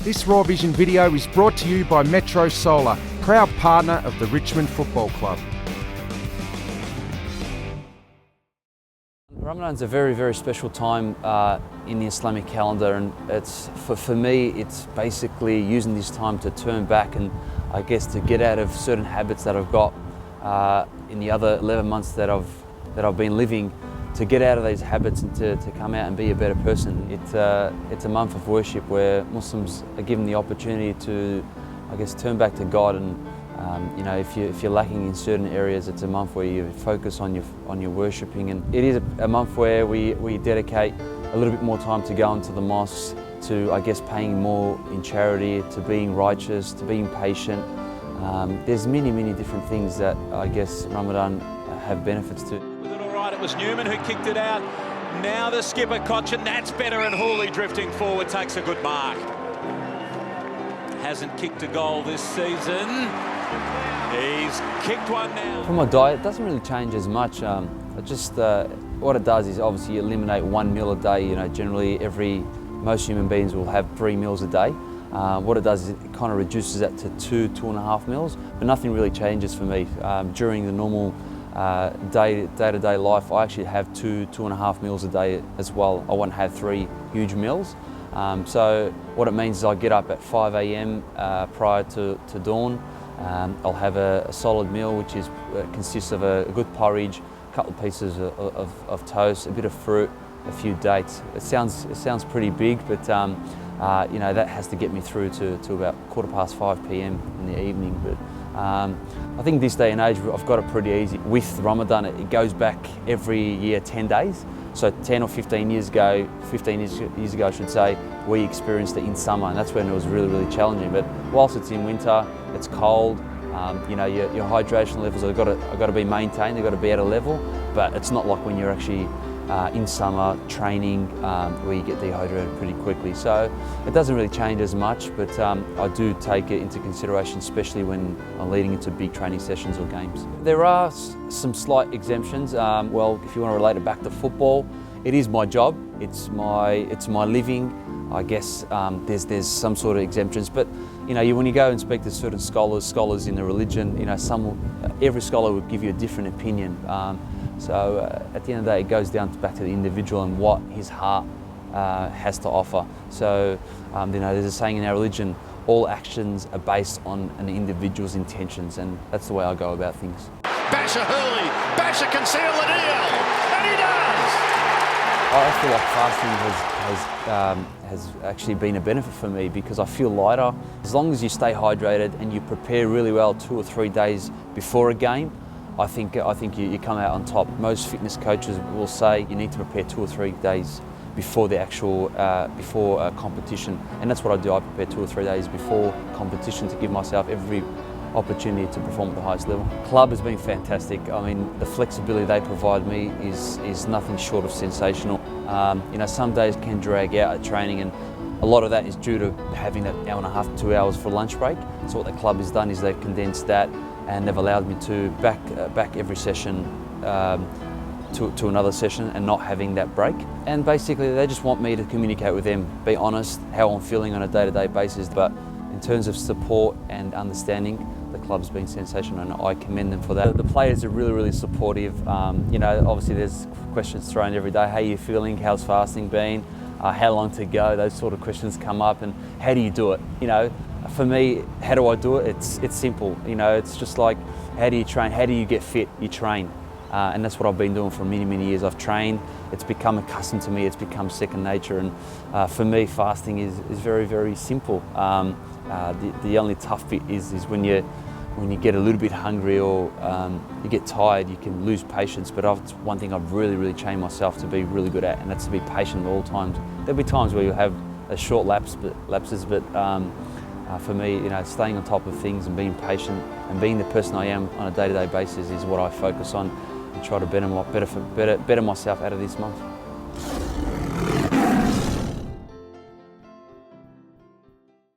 This Raw Vision video is brought to you by Metro Solar, proud partner of the Richmond Football Club. Ramadan's a very, very special time in the Islamic calendar, and it's for me, it's basically using this time to turn back and I guess to get out of certain habits that I've got in the other 11 months that I've been living, to get out of these habits and to come out and be a better person. It's a month of worship where Muslims are given the opportunity to, I guess, turn back to God, and you know, if you're lacking in certain areas, it's a month where you focus on your worshipping, and it is a month where we dedicate a little bit more time to going to the mosques, to, I guess, paying more in charity, to being righteous, to being patient. There's many different things that I guess Ramadan have benefits to. With it all right, it was Newman who kicked it out. Now the skipper Cochin, that's better, and Houli drifting forward takes a good mark. Hasn't kicked a goal this season. He's kicked one now. For my diet, it doesn't really change as much. What it does is obviously eliminate one meal a day. You know, generally most human beings will have 3 meals a day. What it does is it kind of reduces that to 2.5 meals, but nothing really changes for me. During the normal day-to-day life, I actually have 2.5 meals a day as well. I won't have 3 huge meals. So what it means is I get up at 5 a.m. Prior to dawn. I'll have a solid meal, which consists of a good porridge, a couple of pieces of toast, a bit of fruit, a few dates. It sounds pretty big, but you know, that has to get me through to about 5:15 p.m. in the evening. But I think this day and age, I've got it pretty easy. With Ramadan, it goes back every year 10 days. So 10 or 15 years ago, I should say, we experienced it in summer, and that's when it was really challenging. But whilst it's in winter, it's cold, you know, your hydration levels have got to be maintained, they've got to be at a level, but it's not like when you're actually in summer training where you get dehydrated pretty quickly. So it doesn't really change as much, but I do take it into consideration, especially when I'm leading into big training sessions or games. There are some slight exemptions. Well, if you want to relate it back to football, it is my job, it's my living. I guess there's some sort of exemptions, but you know, when you go and speak to certain scholars in the religion, you know, every scholar would give you a different opinion. So at the end of the day, it goes back to the individual and what his heart has to offer. So you know, there's a saying in our religion, all actions are based on an individual's intentions, and that's the way I go about things. Bachar Houli, Bachar can seal the deal, and he does! I feel like fasting has actually been a benefit for me, because I feel lighter. As long as you stay hydrated and you prepare really well 2 or 3 days before a game, I think you come out on top. Most fitness coaches will say you need to prepare 2 or 3 days before the actual before a competition, and that's what I do. I prepare 2 or 3 days before competition to give myself every opportunity to perform at the highest level. Club has been fantastic. I mean, the flexibility they provide me is nothing short of sensational. You know, some days can drag out at training, and a lot of that is due to having that 1.5 to 2 hours for lunch break. So what the club has done is they've condensed that, and they've allowed me to back every session to another session and not having that break. And basically they just want me to communicate with them, be honest, how I'm feeling on a day-to-day basis. But in terms of support and understanding, the club's been sensational, and I commend them for that. The players are really supportive. You know, obviously there's questions thrown every day. How are you feeling? How's fasting been? How long to go? Those sort of questions come up, and how do you do it? You know, for me, how do I do it? It's simple. You know, it's just like, how do you train? How do you get fit? You train. And that's what I've been doing for many years. I've trained, it's become accustomed to me, it's become second nature, and for me fasting is very simple. The only tough bit is when you get a little bit hungry or you get tired, you can lose patience. But it's one thing I've really trained myself to be really good at, and that's to be patient at all times. There'll be times where you have a short lapses, but for me, you know, staying on top of things and being patient and being the person I am on a day-to-day basis is what I focus on, and try to better myself out of this month.